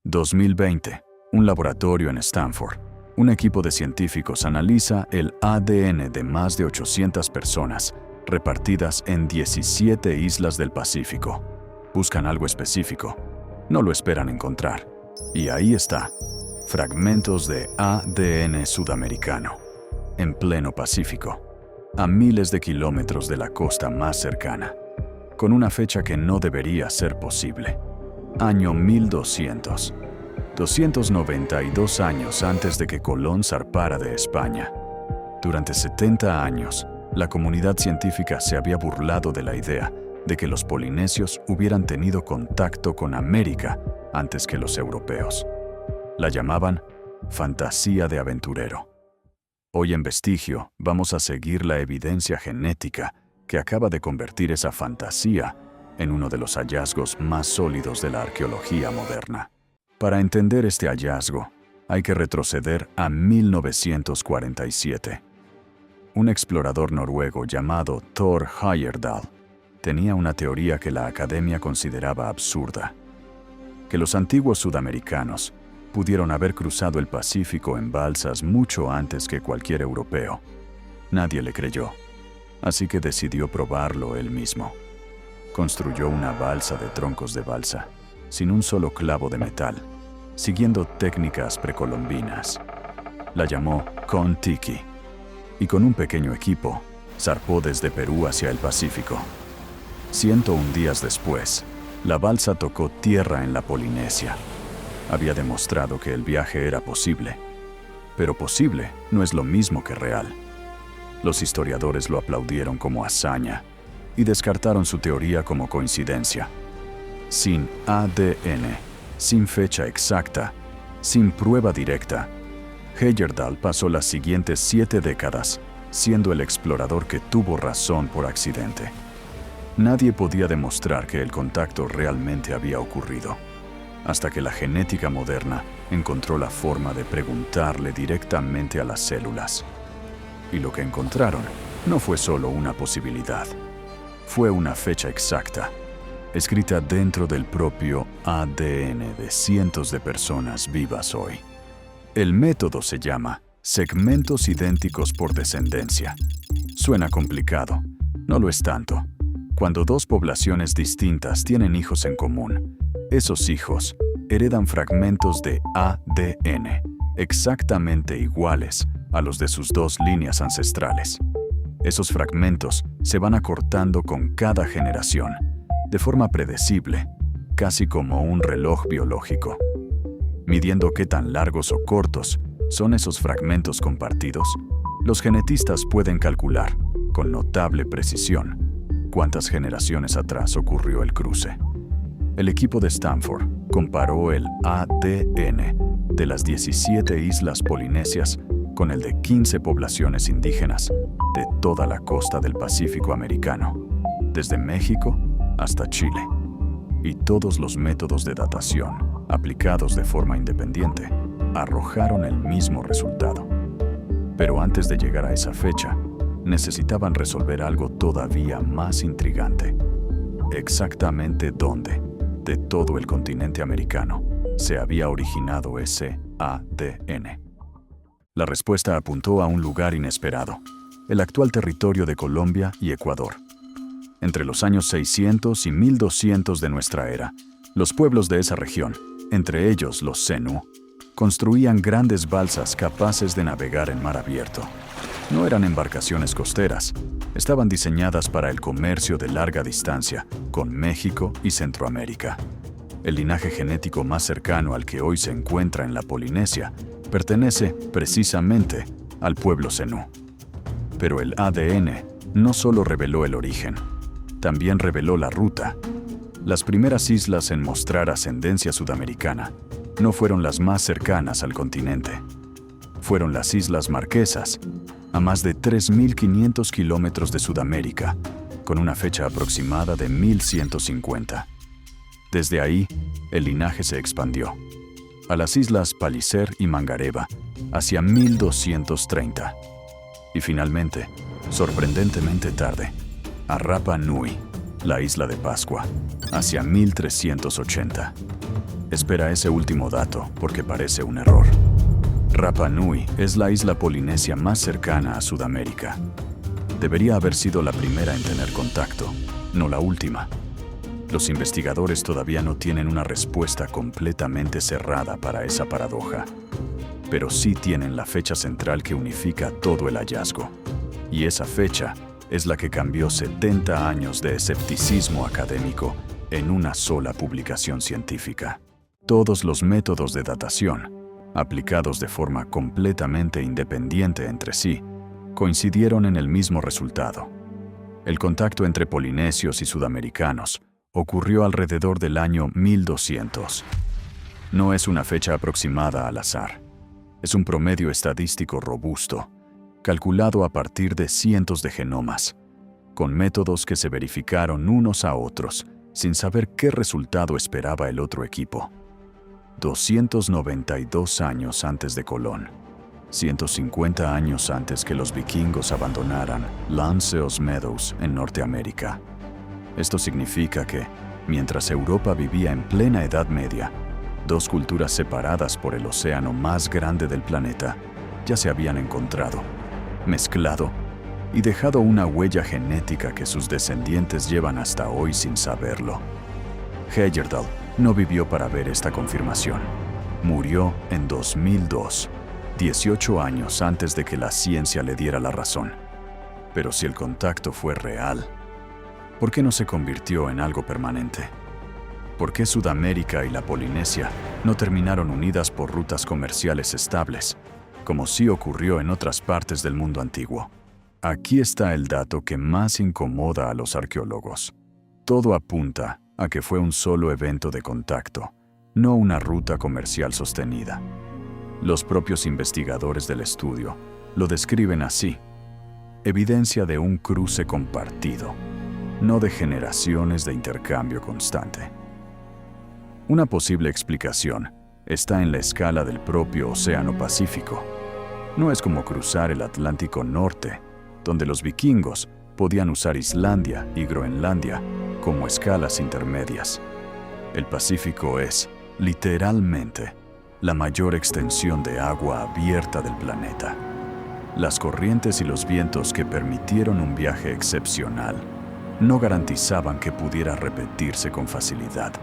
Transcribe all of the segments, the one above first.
2020, un laboratorio en Stanford. Un equipo de científicos analiza el ADN de más de 800 personas, repartidas en 17 islas del Pacífico. Buscan algo específico. No lo esperan encontrar. Y ahí está. Fragmentos de ADN sudamericano. En pleno Pacífico. A miles de kilómetros de la costa más cercana. Con una fecha que no debería ser posible. Año 1200. 292 años antes de que Colón zarpara de España. Durante 70 años, la comunidad científica se había burlado de la idea de que los polinesios hubieran tenido contacto con América antes que los europeos. La llamaban fantasía de aventurero. Hoy en Vestigio vamos a seguir la evidencia genética que acaba de convertir esa fantasía en uno de los hallazgos más sólidos de la arqueología moderna. Para entender este hallazgo, hay que retroceder a 1947. Un explorador noruego llamado Thor Heyerdahl tenía una teoría que la academia consideraba absurda: que los antiguos sudamericanos pudieron haber cruzado el Pacífico en balsas mucho antes que cualquier europeo. Nadie le creyó, así que decidió probarlo él mismo. Construyó una balsa de troncos de balsa, sin un solo clavo de metal, siguiendo técnicas precolombinas. La llamó Kon-Tiki, y con un pequeño equipo, zarpó desde Perú hacia el Pacífico. 101 días después, la balsa tocó tierra en la Polinesia. Había demostrado que el viaje era posible. Pero posible no es lo mismo que real. Los historiadores lo aplaudieron como hazaña y descartaron su teoría como coincidencia. Sin ADN, sin fecha exacta, sin prueba directa, Heyerdahl pasó las siguientes 7 décadas siendo el explorador que tuvo razón por accidente. Nadie podía demostrar que el contacto realmente había ocurrido, hasta que la genética moderna encontró la forma de preguntarle directamente a las células. Y lo que encontraron no fue solo una posibilidad, fue una fecha exacta, escrita dentro del propio ADN de cientos de personas vivas hoy. El método se llama segmentos idénticos por descendencia. Suena complicado, no lo es tanto. Cuando dos poblaciones distintas tienen hijos en común, esos hijos heredan fragmentos de ADN exactamente iguales a los de sus dos líneas ancestrales. Esos fragmentos se van acortando con cada generación, de forma predecible, casi como un reloj biológico. Midiendo qué tan largos o cortos son esos fragmentos compartidos, los genetistas pueden calcular, con notable precisión, cuántas generaciones atrás ocurrió el cruce. El equipo de Stanford comparó el ADN de las 17 islas polinesias con el de 15 poblaciones indígenas de toda la costa del Pacífico americano, desde México hasta Chile. Y todos los métodos de datación, aplicados de forma independiente, arrojaron el mismo resultado. Pero antes de llegar a esa fecha, necesitaban resolver algo todavía más intrigante. Exactamente dónde, de todo el continente americano, se había originado ese ADN. La respuesta apuntó a un lugar inesperado, el actual territorio de Colombia y Ecuador. Entre los años 600 y 1200 de nuestra era, los pueblos de esa región, entre ellos los Zenú, construían grandes balsas capaces de navegar en mar abierto. No eran embarcaciones costeras, estaban diseñadas para el comercio de larga distancia con México y Centroamérica. El linaje genético más cercano al que hoy se encuentra en la Polinesia pertenece precisamente al pueblo Zenú. Pero el ADN no solo reveló el origen, también reveló la ruta. Las primeras islas en mostrar ascendencia sudamericana no fueron las más cercanas al continente. Fueron las Islas Marquesas, a más de 3.500 kilómetros de Sudamérica, con una fecha aproximada de 1150. Desde ahí, el linaje se expandió a las islas Palliser y Mangareva, hacia 1230. Y finalmente, sorprendentemente tarde, a Rapa Nui, la isla de Pascua, hacia 1380. Espera ese último dato porque parece un error. Rapa Nui es la isla polinesia más cercana a Sudamérica. Debería haber sido la primera en tener contacto, no la última. Los investigadores todavía no tienen una respuesta completamente cerrada para esa paradoja, pero sí tienen la fecha central que unifica todo el hallazgo. Y esa fecha es la que cambió 70 años de escepticismo académico en una sola publicación científica. Todos los métodos de datación, aplicados de forma completamente independiente entre sí, coincidieron en el mismo resultado. El contacto entre polinesios y sudamericanos ocurrió alrededor del año 1200. No es una fecha aproximada al azar. Es un promedio estadístico robusto, calculado a partir de cientos de genomas, con métodos que se verificaron unos a otros sin saber qué resultado esperaba el otro equipo. 292 años antes de Colón, 150 años antes que los vikingos abandonaran Lanceos Meadows en Norteamérica. Esto significa que, mientras Europa vivía en plena Edad Media, dos culturas separadas por el océano más grande del planeta ya se habían encontrado, mezclado y dejado una huella genética que sus descendientes llevan hasta hoy sin saberlo. Heyerdahl no vivió para ver esta confirmación. Murió en 2002, 18 años antes de que la ciencia le diera la razón. Pero si el contacto fue real, ¿por qué no se convirtió en algo permanente? ¿Por qué Sudamérica y la Polinesia no terminaron unidas por rutas comerciales estables, como sí ocurrió en otras partes del mundo antiguo? Aquí está el dato que más incomoda a los arqueólogos. Todo apunta a que fue un solo evento de contacto, no una ruta comercial sostenida. Los propios investigadores del estudio lo describen así: evidencia de un cruce compartido, no de generaciones de intercambio constante. Una posible explicación está en la escala del propio Océano Pacífico. No es como cruzar el Atlántico Norte, donde los vikingos podían usar Islandia y Groenlandia como escalas intermedias. El Pacífico es, literalmente, la mayor extensión de agua abierta del planeta. Las corrientes y los vientos que permitieron un viaje excepcional no garantizaban que pudiera repetirse con facilidad.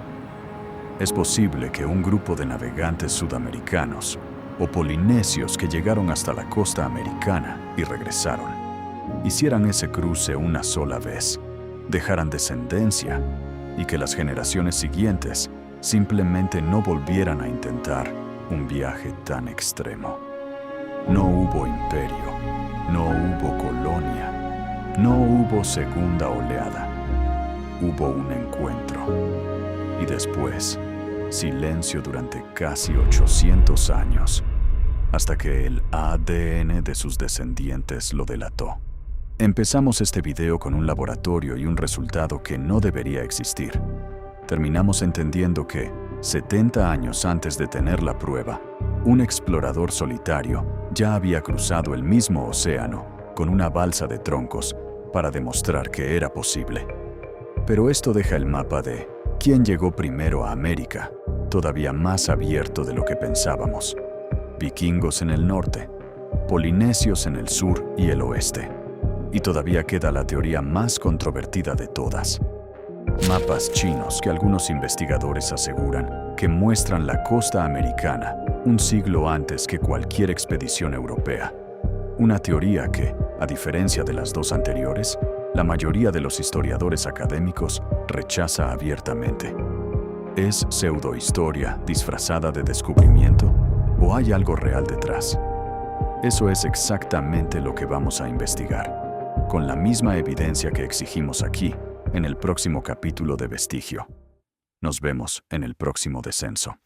Es posible que un grupo de navegantes sudamericanos o polinesios que llegaron hasta la costa americana y regresaron, hicieran ese cruce una sola vez, dejaran descendencia y que las generaciones siguientes simplemente no volvieran a intentar un viaje tan extremo. No hubo imperio, no hubo colonia, no hubo segunda oleada. Hubo un encuentro. Y después, silencio durante casi 800 años, hasta que el ADN de sus descendientes lo delató. Empezamos este video con un laboratorio y un resultado que no debería existir. Terminamos entendiendo que, 70 años antes de tener la prueba, un explorador solitario ya había cruzado el mismo océano con una balsa de troncos para demostrar que era posible. Pero esto deja el mapa de quién llegó primero a América todavía más abierto de lo que pensábamos. Vikingos en el norte, polinesios en el sur y el oeste. Y todavía queda la teoría más controvertida de todas. Mapas chinos que algunos investigadores aseguran que muestran la costa americana un siglo antes que cualquier expedición europea. Una teoría que, a diferencia de las dos anteriores, la mayoría de los historiadores académicos rechaza abiertamente. ¿Es pseudohistoria disfrazada de descubrimiento o hay algo real detrás? Eso es exactamente lo que vamos a investigar, con la misma evidencia que exigimos aquí, en el próximo capítulo de Vestigio. Nos vemos en el próximo descenso.